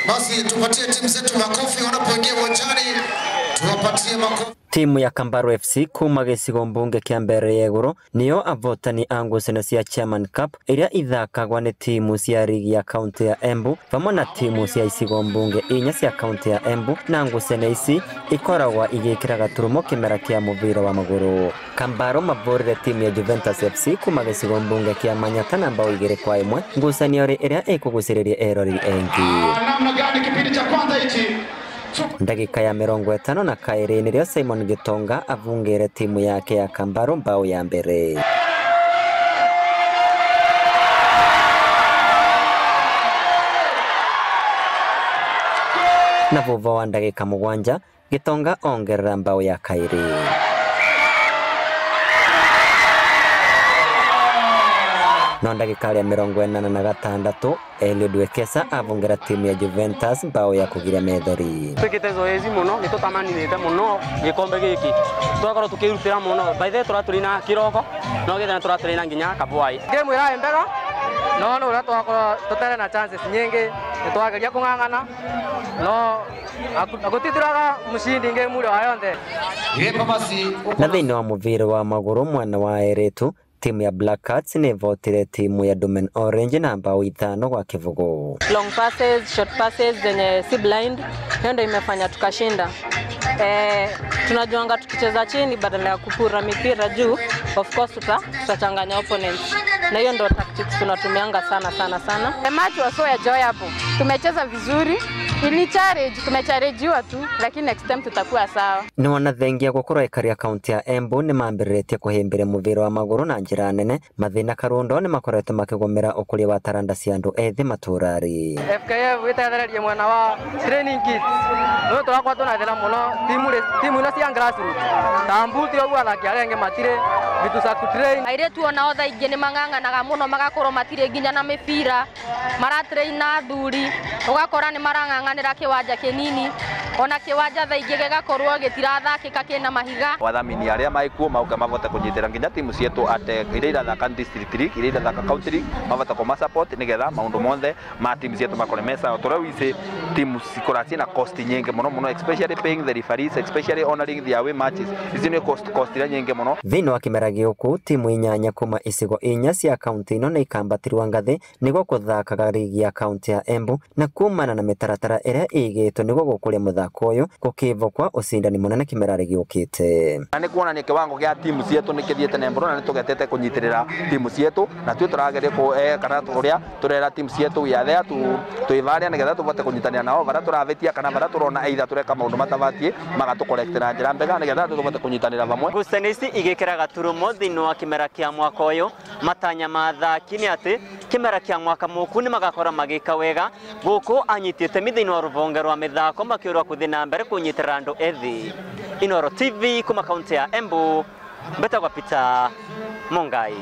Basi tupatie timu zetu makofi wanapoingia uwanjani. Tuwapatie makofi. Timu ya Kambaro FC kuma gicigo mbunge kia mbere yeguru niyo avotani angusene cia Chairman Cup iria ithakagwa ni timu cia ligi ya kaunti ya Embu vamwe na timu cia icigo mbunge inya cia kaunti ya Embu na ngusene ici ikoragwa igikira gaturumo kimera kia muvira wa maguru. Kambaro mavorire timu ya Juventus FC kuma gicigo mbunge kia Manyata na mbao 2-1 ngucanio iria ikuguciriria erori engi. Namna gani kipindi cha kwanza hichi? Ndagika ya 50 na kairi nirio Simon Gitonga avungire timu yake ya Kambaro mbao ya mbere. Na vuva wa ndagika 7 Gitonga ongerera mbao ya kairi. Na ndagika ya 46 Eliud Wekesa avungira timu ya Juventus mbao ya kugiria methori. Twikite zoezi muno nitutamaninite muno gikombe giki twakora tukirutira muno baithe turaturina kiroko no githana turaturina nginya kabwai game ira mbega no ura twakora tutare na chances nyingi nitwageria kungangana no agutitiraga mushindi game ule wayonde. Na thiini wa muvira wa maguru mwana wa eritu timu ya Black Cats ni votire timu ya Domain Orange na mbao 5 kwa kivugo. Long passes, short passes zenye si blind ndio imefanya tukashinda. Tunajuanga tukicheza chini badala ya kupura mipira juu, of course tutachanganya opponents. Na hiyo ndio tactics tunatumianga sana. The match was so enjoyable. Tumecheza vizuri. Ili challenge tumechallenge tu lakini next time tutakuwa sawa. Ni wanathengia gukora ikaria kaunti ya Embu ni mambiritie kuhimbira muvira wa maguru na njira nene mathina karundo ni makoretwo makigomera ukuri wa taranda cia andu ethi maturari. FKF witathararia mwana wa training kits no turakwa tunathera muno timu ina cia grassroots tambuti ogwa athaki arenge matire vitu za kutrain aire tu ona otha ingi ni manganganaga muno magakorwo matire nginya na mipira maratrain na thuri ugakora ni maranganganira kiwanja kinini ona kiwanja tha ingi gigakorwo gitirathakika kina mahiga. Wathamini aria maikuo mauka mavote kunyitira nginya timu cietu ate iria irathaka district league iria irathaka county league mavote kuma support nigetha maundu monthe ma timu cietu makore mesa turawise timu cikorati na cost nyingi muno especially paying the referees especially honoring the away matches ici ni cost ira nyingi muno. Thiini wa kimera giuku timu inyanya kuma icigo inya cia kaunti ino ni ikambatirwa ngathi niguo kuthakaga ligi ya kaunti ya Embu na kumana na mitaratara iria igitwo niguo gukuria muthako uyu gukivokwa ucindani munene kimera giukite. Na ni kuonania kiwango gia timu cietu ni kithiete na mbere na ni tugetete kunyitirira timu cietu na twi turageria ku kana turia turera timu cietu ya thea tuivaria nigetha tuvote kunyitania nao bara turavetia kana bara turona aidha tureka maundu matavatie magatukorektera njira mbega nigetha tuvote kunyitanira vamwe. Ngucanio igikira gaturumo thiini wa kimera kia mwaka uyu matanya mathaki ni ati kimera kia mwaka muku ni magakora magika wega guku anyitiete mithiini wa ruvonge rwa mithako makiurwa kuthi na mbere kunyitirira andu ethi. Inoro TV kuma kaunti ya Embu mbetagwa Peter Mongai.